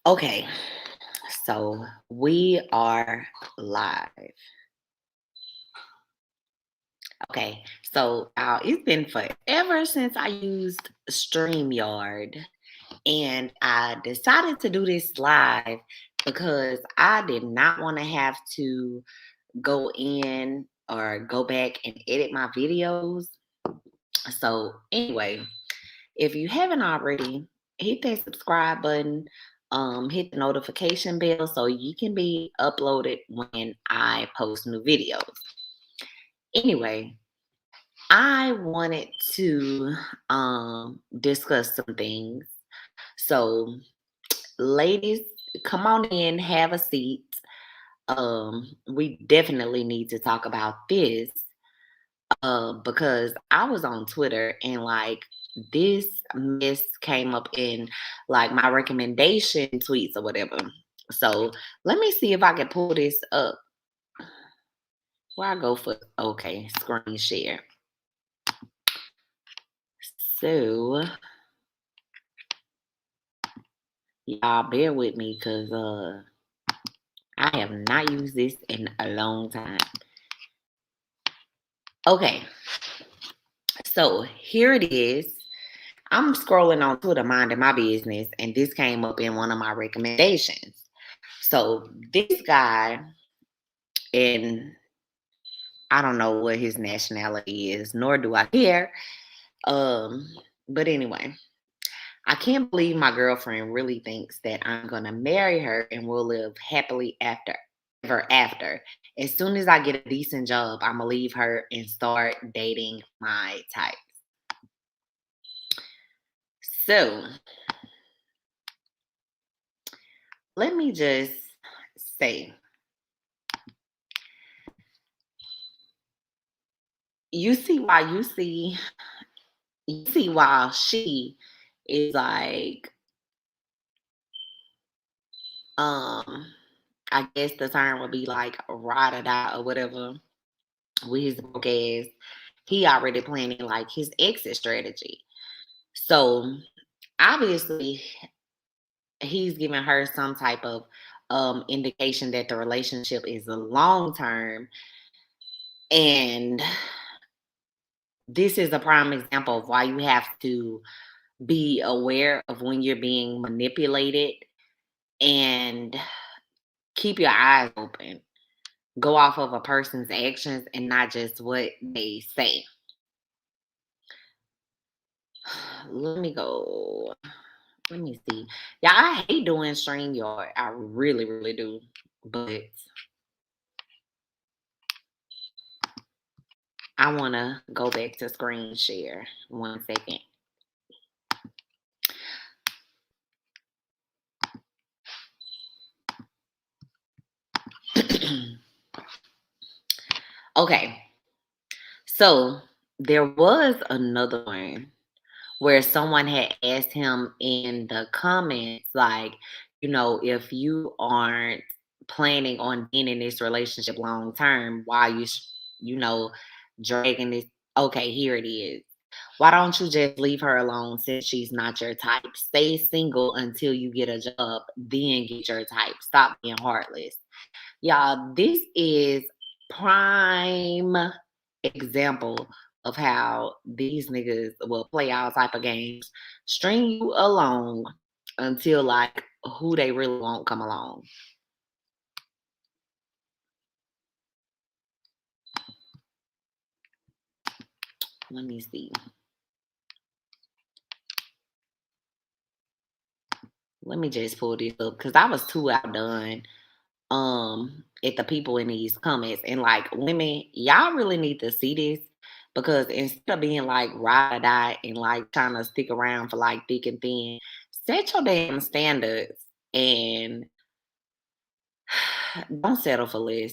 Okay, so we are live. Okay, so it's been forever since I used StreamYard, and I decided to do this live because I did not want to have to go in or go back and edit my videos. So, anyway, if you haven't already, hit that subscribe button, hit the notification bell so you can be uploaded when I post new videos. Anyway, I wanted to discuss some things. So, ladies, come on in, have a seat. We definitely need to talk about this because I was on Twitter and like this mess came up in like my recommendation tweets or whatever. So let me see if I can pull this up. Where I go for okay, screen share. So y'all bear with me because I have not used this in a long time. Okay, so here it is. I'm scrolling on Twitter minding my business, and this came up in one of my recommendations. So this guy, and I don't know what his nationality is, nor do I care. Um, but anyway, I can't believe my girlfriend really thinks that I'm gonna marry her and we'll live happily after ever after. As soon as I get a decent job, I'm gonna leave her and start dating my type. So let me just say, you see why you see why she is like um I guess the term would be like ride or die or whatever with his broke ass. He already planning like his exit strategy. So obviously he's giving her some type of indication that the relationship is a long term, and this is a prime example of why you have to be aware of when you're being manipulated and keep your eyes open. Go off of a person's actions and not just what they say. Let me go. Let me see. Yeah, I hate doing StreamYard. I really, really do. But I want to go back to screen share. 1 second. Okay. So there was another one where someone had asked him in the comments, like, if you aren't planning on being in this relationship long term, why you know, dragging this? Okay, here it is. Why don't you just leave her alone since she's not your type? Stay single until you get a job, then get your type. Stop being heartless. Y'all, this is prime example of how these niggas will play all type of games, string you along until like who they really want come along. Let me see. Let me just pull this up because I was too outdone at the people in these comments. And like women, y'all really need to see this because instead of being like ride or die and like trying to stick around for like thick and thin, set your damn standards and don't settle for less.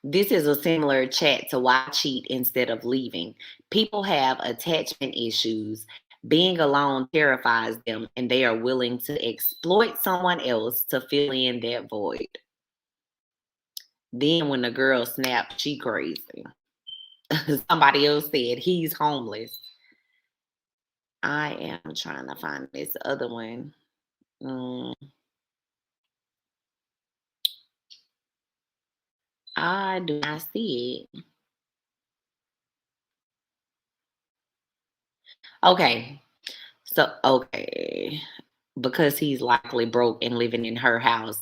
This is a similar chat to why cheat instead of leaving. People have attachment issues. Being alone terrifies them, and they are willing to exploit someone else to fill in that void. Then, when the girl snapped, she crazy. Somebody else said he's homeless. I am trying to find this other one. Mm, I do not see it. Okay. So, okay. Because he's likely broke and living in her house,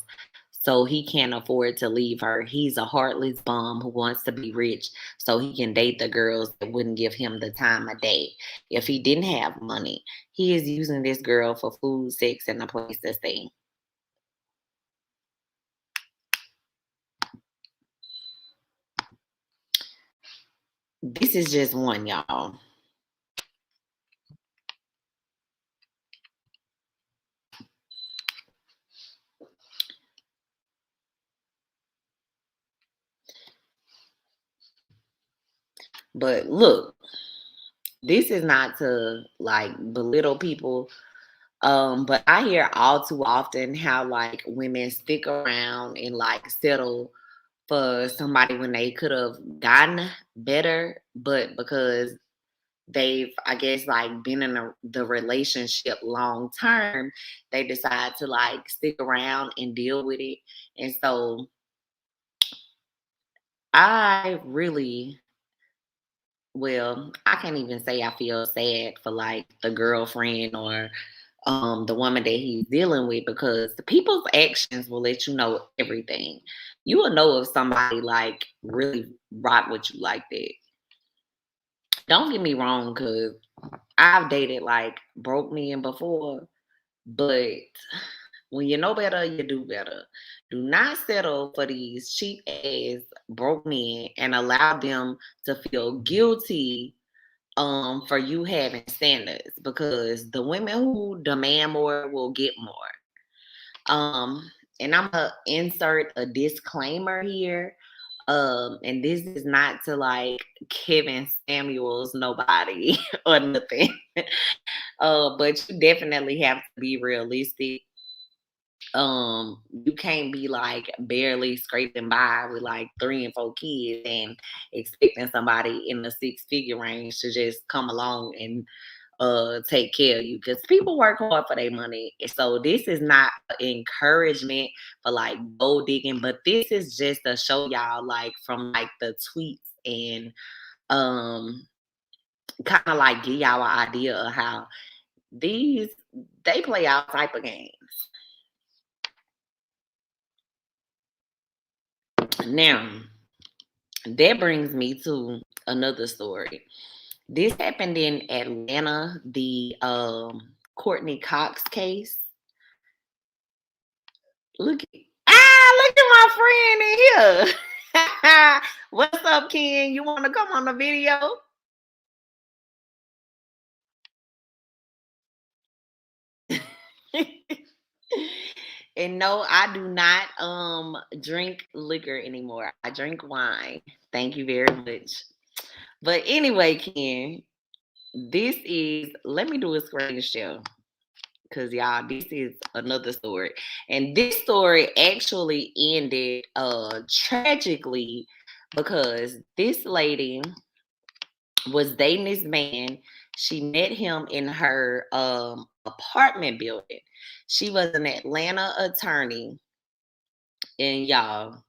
so he can't afford to leave her. He's a heartless bum who wants to be rich so he can date the girls that wouldn't give him the time of day. If he didn't have money, he is using this girl for food, sex, and a place to stay. This is just one, y'all. But look, this is not to like belittle people. But I hear all too often how like women stick around and like settle for somebody when they could have gotten better, but because they've, I guess, like been in the relationship long term, they decide to like stick around and deal with it. And so I really, well, I can't even say I feel sad for like the girlfriend or the woman that he's dealing with, because the people's actions will let you know everything. You will know if somebody like really rock with you like that. Don't get me wrong, cause I've dated like broke men before, but when you know better, you do better. Do not settle for these cheap ass broke men and allow them to feel guilty for you having standards, because the women who demand more will get more. And I'm gonna insert a disclaimer here. And this is not to like Kevin Samuels, nobody or nothing. But you definitely have to be realistic. You can't be like barely scraping by with like 3 and 4 kids and expecting somebody in the 6 figure range to just come along and take care of you, because people work hard for their money. So this is not encouragement for like gold digging, but this is just to show y'all like from like the tweets and um kind of like give y'all an idea of how these they play all type of games. Now that brings me to another story. This happened in Atlanta, the Courtney Cox case. Look at look at my friend in here. What's up, Ken? You want to come on the video? And no, I do not drink liquor anymore. I drink wine. Thank you very much. But anyway, Ken, this is, let me do a screen share, because y'all, this is another story. And this story actually ended tragically, because this lady was dating this man. She met him in her apartment building. She was an Atlanta attorney, and y'all,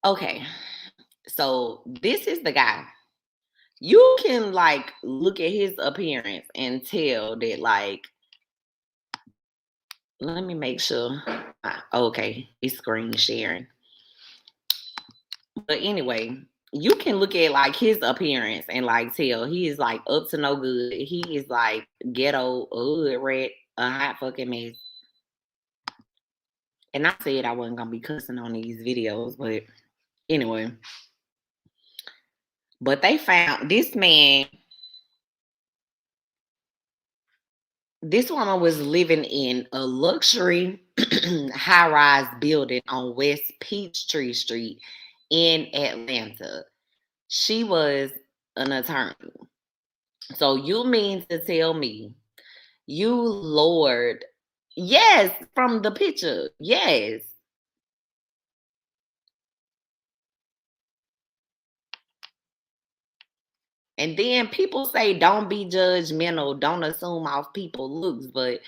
okay, so this is the guy. You can like look at his appearance and tell that like, let me make sure. Okay, it's screen sharing. But anyway, you can look at like his appearance and like tell he is like up to no good. He is like ghetto, hood rat, a hot fucking mess. And I said I wasn't gonna be cussing on these videos, but anyway. But they found this man. This woman was living in a luxury high-rise building on West Peachtree Street in Atlanta. She was an attorney. So you mean to tell me you Lord, yes, from the picture, yes. And then people say don't be judgmental, don't assume off people looks, but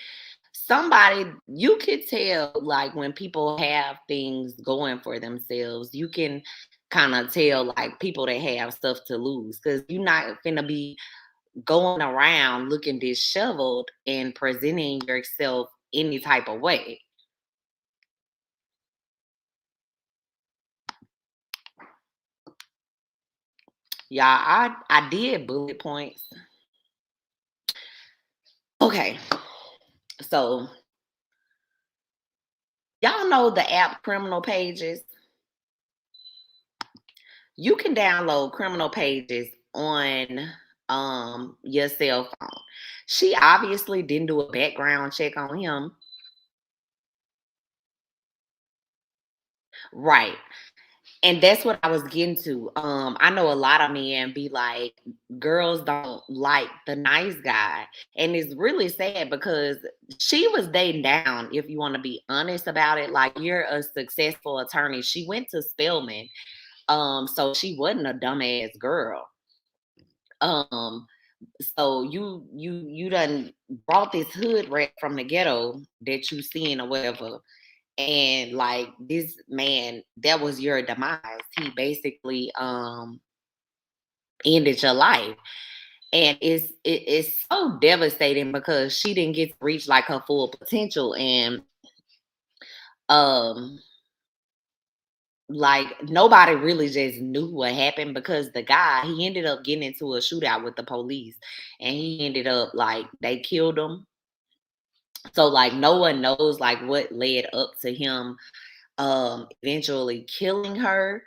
somebody you could tell like when people have things going for themselves, you can kind of tell like people that have stuff to lose because you're not gonna be going around looking disheveled and presenting yourself any type of way. Yeah, I did bullet points. Okay, so y'all know the app Criminal Pages. You can download Criminal Pages on your cell phone. She obviously didn't do a background check on him. Right. And that's what I was getting to. I know a lot of men be like, girls don't like the nice guy. And it's really sad because she was dating down, if you want to be honest about it. Like, you're a successful attorney. She went to Spelman. So she wasn't a dumbass girl. Um, so you done brought this hood rat from the ghetto that you seen or whatever, and like this man, that was your demise. He basically ended your life, and it's so devastating because she didn't get to reach like her full potential, and um like nobody really just knew what happened because the guy, he ended up getting into a shootout with the police, and he ended up like they killed him. So like no one knows like what led up to him eventually killing her,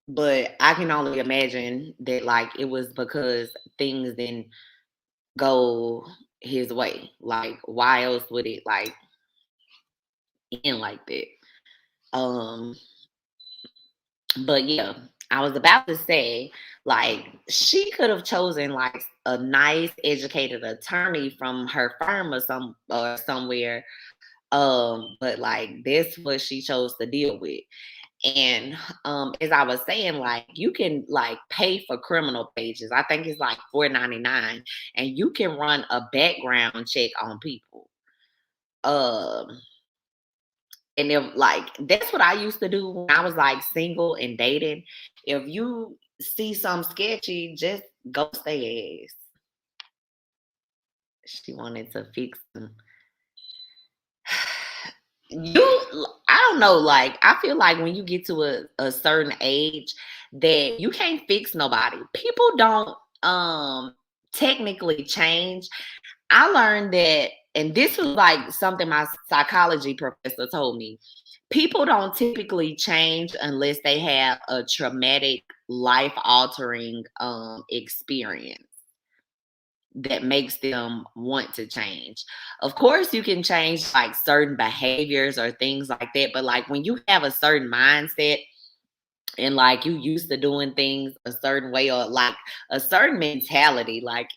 but I can only imagine that like it was because things didn't go his way. Like why else would it like end like that? Um but yeah, I was about to say like she could have chosen like a nice educated attorney from her firm or somewhere, but like this what she chose to deal with. And as I was saying, like you can like pay for Criminal Pages. I think it's like 4.99, and you can run a background check on people. Um, and if like that's what I used to do when I was like single and dating. If you see some sketchy, just ghost their ass. She wanted to fix them. I don't know, like I feel like when you get to a certain age that you can't fix nobody. People don't technically change. I learned that, and this was like something my psychology professor told me. People don't typically change unless they have a traumatic life altering experience that makes them want to change. Of course, you can change like certain behaviors or things like that, but like when you have a certain mindset and like you used to doing things a certain way or like a certain mentality, like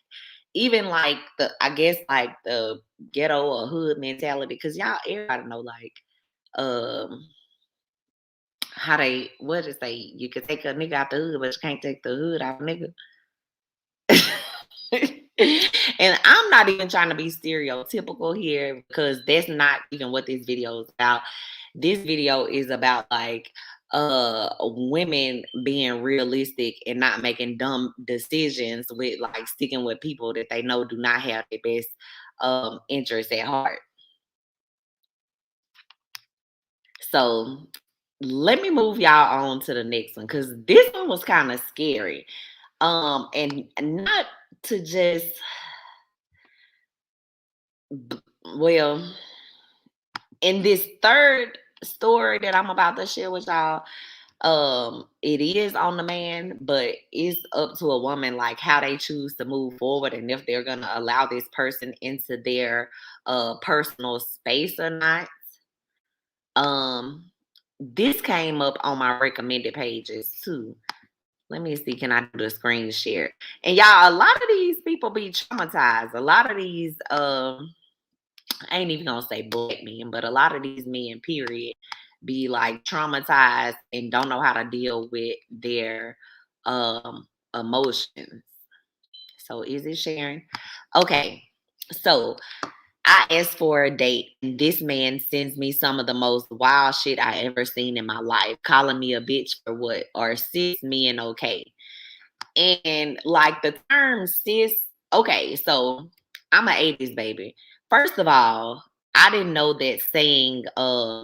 even like the I guess like the ghetto or hood mentality, because y'all everybody know like um how they what to say you can take a nigga out the hood, but you can't take the hood out of nigga. And I'm not even trying to be stereotypical here because that's not even what this video is about. This video is about like women being realistic and not making dumb decisions with like sticking with people that they know do not have their best interests at heart. So let me move y'all on to the next one because this one was kind of scary. And not to just well, in this third story that I'm about to share with y'all, it is on the man, but it's up to a woman like how they choose to move forward and if they're gonna allow this person into their personal space or not. Um, this came up on my recommended pages too. Let me see, can I do the screen share? And y'all, a lot of these people be traumatized. A lot of these I ain't even gonna say black men, but a lot of these men, period, be like traumatized and don't know how to deal with their emotions. So is it sharing? Okay. So I asked for a date, and this man sends me some of the most wild shit I ever seen in my life, calling me a bitch for what, or cis men okay. And like the term cis, okay, so I'm an 80s baby. First of all, I didn't know that saying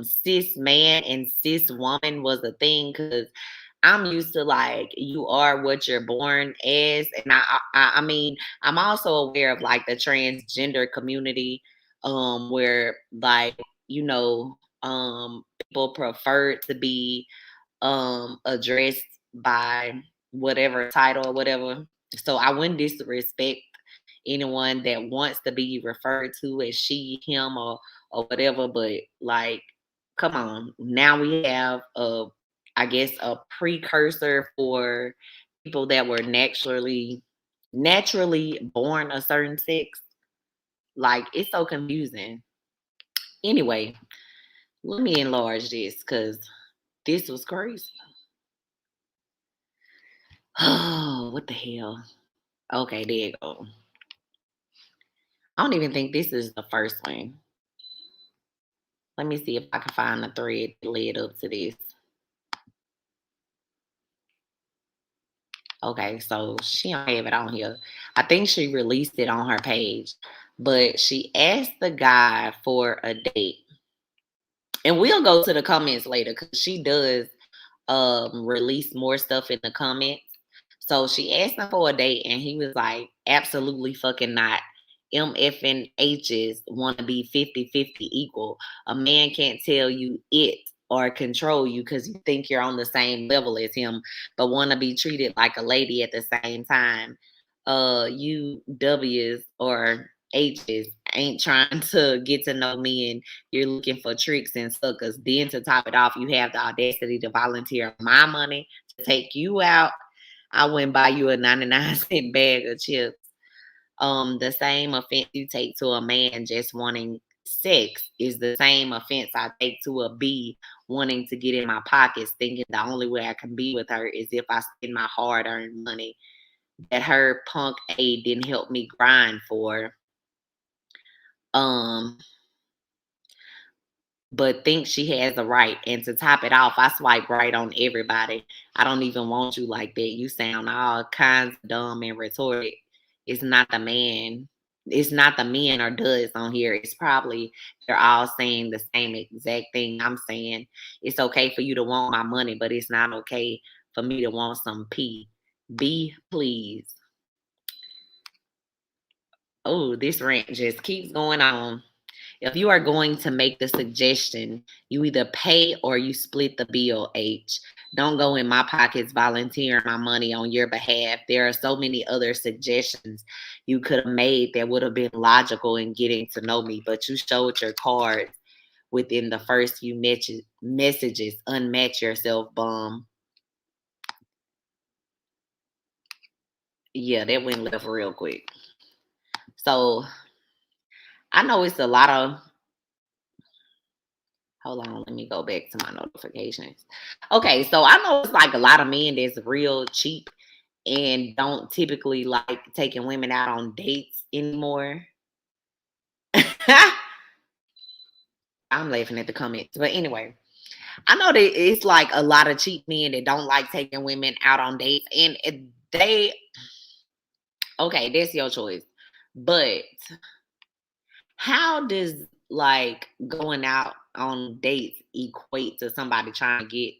cis man and cis woman was a thing because I'm used to like you are what you're born as, and I mean I'm also aware of like the transgender community, where like you know people prefer to be addressed by whatever title or whatever. So I wouldn't disrespect anyone that wants to be referred to as she, him, or whatever. But like, come on, now we have I guess a precursor for people that were naturally born a certain sex. Like it's so confusing. Anyway, let me enlarge this because this was crazy. Oh, what the hell? Okay, there you go. I don't even think this is the first one. Let me see if I can find the thread that led up to this. Okay, so she don't have it on here. I think she released it on her page, but she asked the guy for a date. And we'll go to the comments later because she does release more stuff in the comments. So she asked him for a date and he was like, absolutely fucking not. MF and H's want to be 50-50 equal. A man can't tell you it or control you because you think you're on the same level as him, but want to be treated like a lady at the same time. You W's or H's ain't trying to get to know me and you're looking for tricks and suckers. Then to top it off, you have the audacity to volunteer my money to take you out. I wouldn't buy you a 99-cent bag of chips. The same offense you take to a man just wanting sex is the same offense I take to a B wanting to get in my pockets, thinking the only way I can be with her is if I spend my hard earned money that her punk A didn't help me grind for. Um, but thinks she has the right. And to top it off, I swipe right on everybody. I don't even want you like that. You sound all kinds of dumb and retorted. It's not the man. It's not the men or does on here. It's probably they're all saying the same exact thing I'm saying. It's okay for you to want my money, but it's not okay for me to want some P. B, please. Oh, this rant just keeps going on. If you are going to make the suggestion, you either pay or you split the bill, H. Don't go in my pockets volunteering my money on your behalf. There are so many other suggestions you could have made that would have been logical in getting to know me, but you showed your cards within the first few messages. Unmatch yourself, bum. Yeah, that went left real quick. So I know it's a lot of hold on, let me go back to my notifications. Okay, so I know it's like a lot of men that's real cheap and don't typically like taking women out on dates anymore. I'm laughing at the comments. But anyway, I know that it's like a lot of cheap men that don't like taking women out on dates. And they, okay, that's your choice. But how does like going out on dates equate to somebody trying to get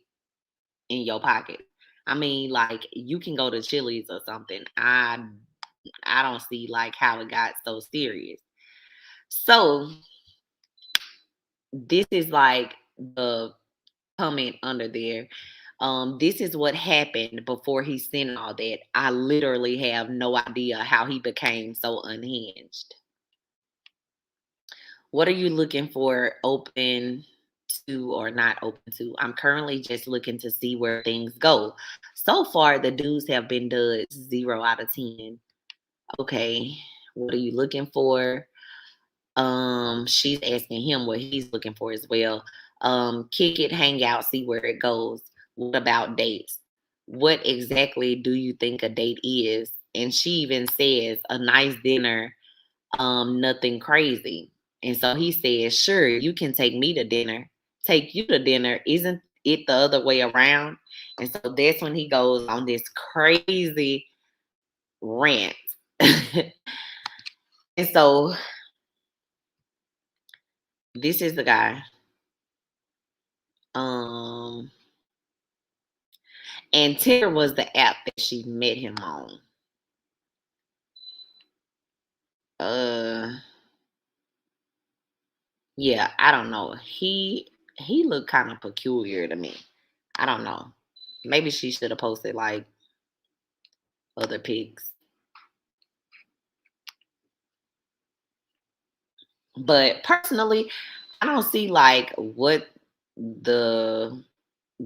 in your pocket? I mean, like you can go to Chili's or something. I don't see like how it got so serious. So this is like the comment under there. This is what happened before he sent all that. I literally have no idea how he became so unhinged. What are you looking for? Open to or not open to? I'm currently just looking to see where things go. So far, the dudes have been duds 0 out of 10. Okay, what are you looking for? She's asking him what he's looking for as well. Kick it, hang out, see where it goes. What about dates? What exactly do you think a date is? And she even says a nice dinner, nothing crazy. And so he said, "Sure, you can take me to dinner. Take you to dinner. Isn't it the other way around?" And so that's when he goes on this crazy rant. And so this is the guy. Um, and Tinder was the app that she met him on. Uh, yeah, I don't know. He looked kind of peculiar to me. I don't know. Maybe she should have posted like other pics. But personally, I don't see like what the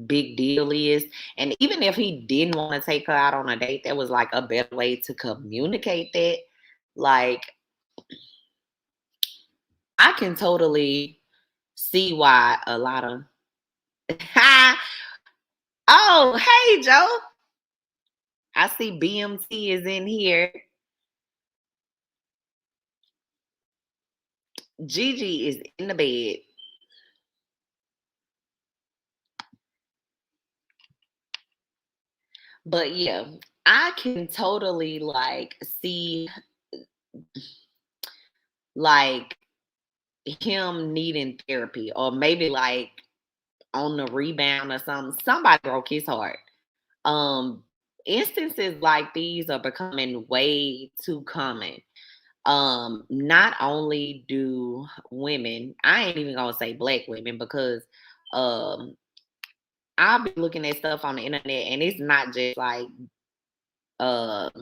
big deal is. And even if he didn't want to take her out on a date, there was like a better way to communicate that. Like, I can totally see why a lot of oh, hey Joe. I see BMT is in here. Gigi is in the bed. But yeah, I can totally like see like him needing therapy or maybe like on the rebound or something. Somebody broke his heart. Um Instances like these are becoming way too common. Not only do women, I ain't even gonna say black women because um I'll be looking at stuff on the internet and it's not just like um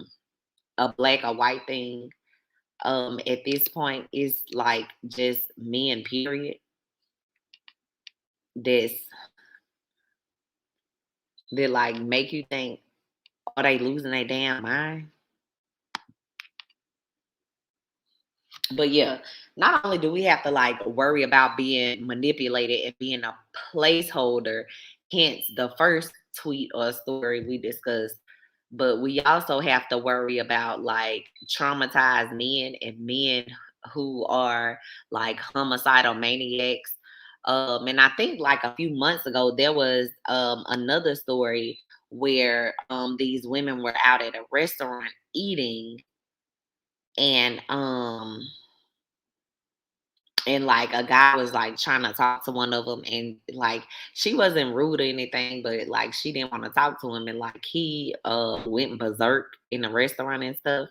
a black or white thing. At this point it's like just men period that's that like make you think, are they losing their damn mind? But yeah, not only do we have to like worry about being manipulated and being a placeholder, hence the first tweet or story we discussed, but we also have to worry about like traumatized men and men who are like homicidal maniacs. And I think like a few months ago there was another story where these women were out at a restaurant eating and like a guy was like trying to talk to one of them and like she wasn't rude or anything but like she didn't want to talk to him and like he went berserk in the restaurant and stuff.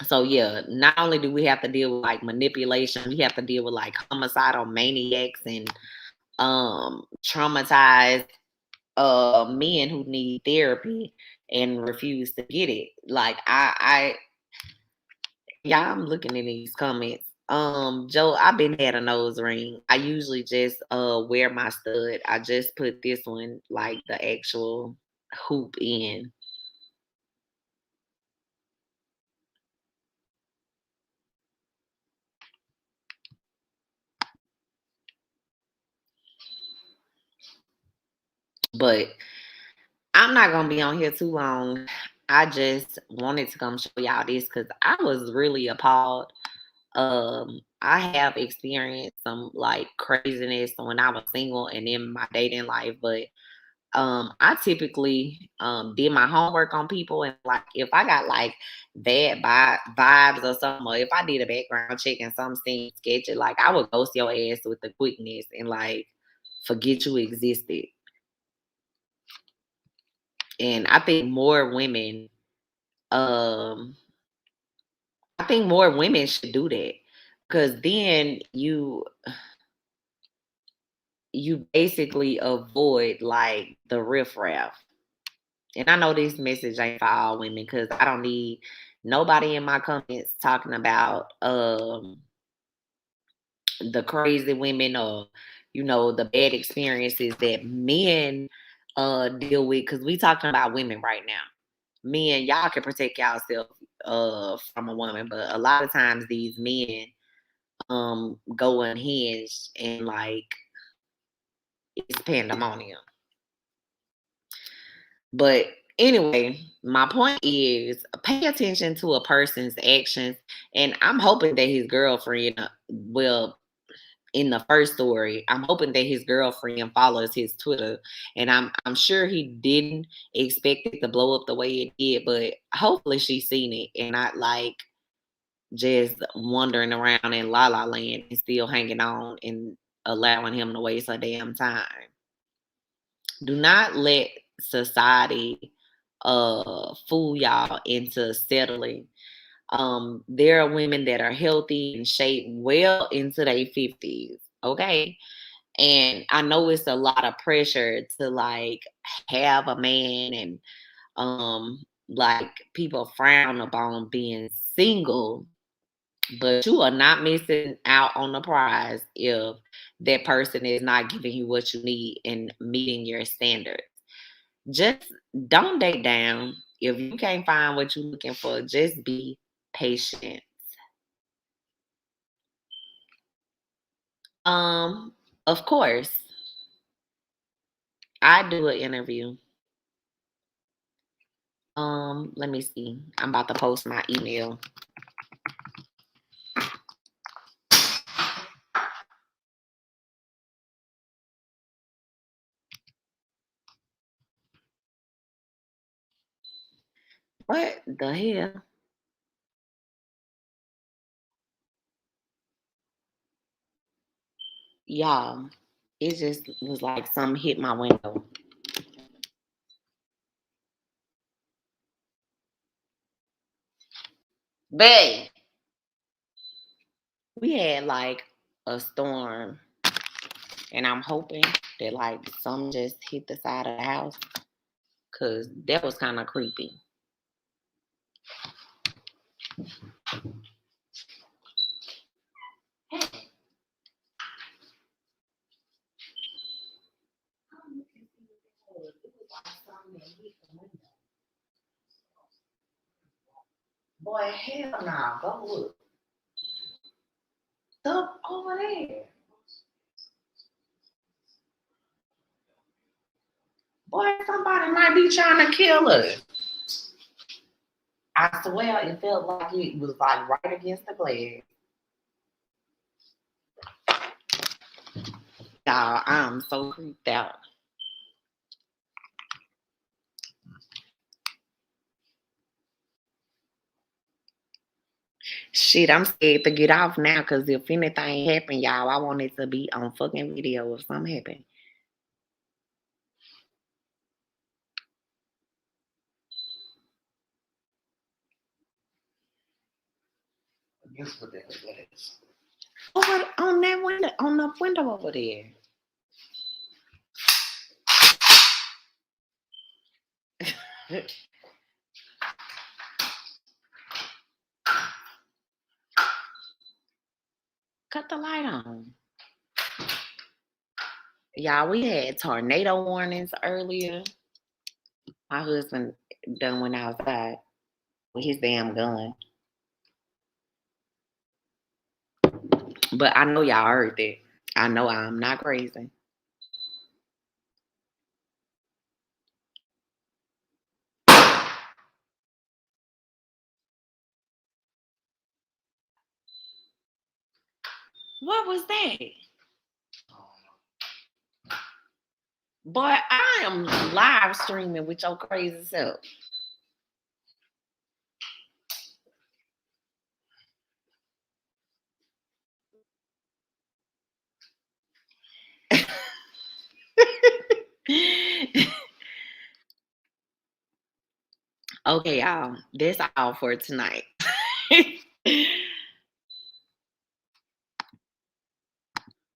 So yeah, not only do we have to deal with like manipulation, we have to deal with like homicidal maniacs and traumatized men who need therapy and refuse to get it. Like yeah, I'm looking at these comments. Joe, I've been had a nose ring. I usually just wear my stud. I just put this one like the actual hoop in. But I'm not gonna be on here too long. I just wanted to come show y'all this because I was really appalled. I have experienced some like craziness when I was single and in my dating life, but I typically did my homework on people and like if I got like bad vibes or something, or if I did a background check and something seemed sketchy, like I would ghost your ass with the quickness and like forget you existed. And um I think more women should do that. Cause then you basically avoid like the riffraff. And I know this message ain't for all women because I don't need nobody in my comments talking about the crazy women or the bad experiences that men deal with because we talking about women right now. Men, y'all can protect yourself from a woman, but a lot of times these men go unhinged and like it's pandemonium. But Anyway, my point is pay attention to a person's actions. And I'm hoping that his girlfriend will in the first story, I'm hoping that his girlfriend follows his Twitter, and I'm sure he didn't expect it to blow up the way it did, but hopefully she's seen it and not like just wandering around in La La Land and still hanging on and allowing him to waste her damn time. Do not let society fool y'all into settling. There are women that are healthy and shape well into their 50s. Okay. And I know it's a lot of pressure to like have a man and like people frown upon being single, but you are not missing out on the prize if that person is not giving you what you need and meeting your standards. Just don't date down. If you can't find what you're looking for, just be patient. Um, of course, I do an interview. Let me see. I'm about to post my email. What the hell? Y'all, it just was like something hit my window. Babe, we had like a storm, and I'm hoping that like some just hit the side of the house because that was kind of creepy. Boy, hell no. Go look. Stuff over there. Boy, somebody might be trying to kill us. I swear it felt like it was like right against the glass. Y'all, I'm so creeped out. Shit, I'm scared to get off now because if anything happened, y'all, I want it to be on fucking video if something happened. Guess what the hell that is? Over on that window, on the window over there. Cut the light on. Y'all, we had tornado warnings earlier. My husband done went outside with his damn gun. But I know y'all heard that. I know I'm not crazy. What was that? Boy, I am live streaming with your crazy self. Okay, y'all. That's all for tonight.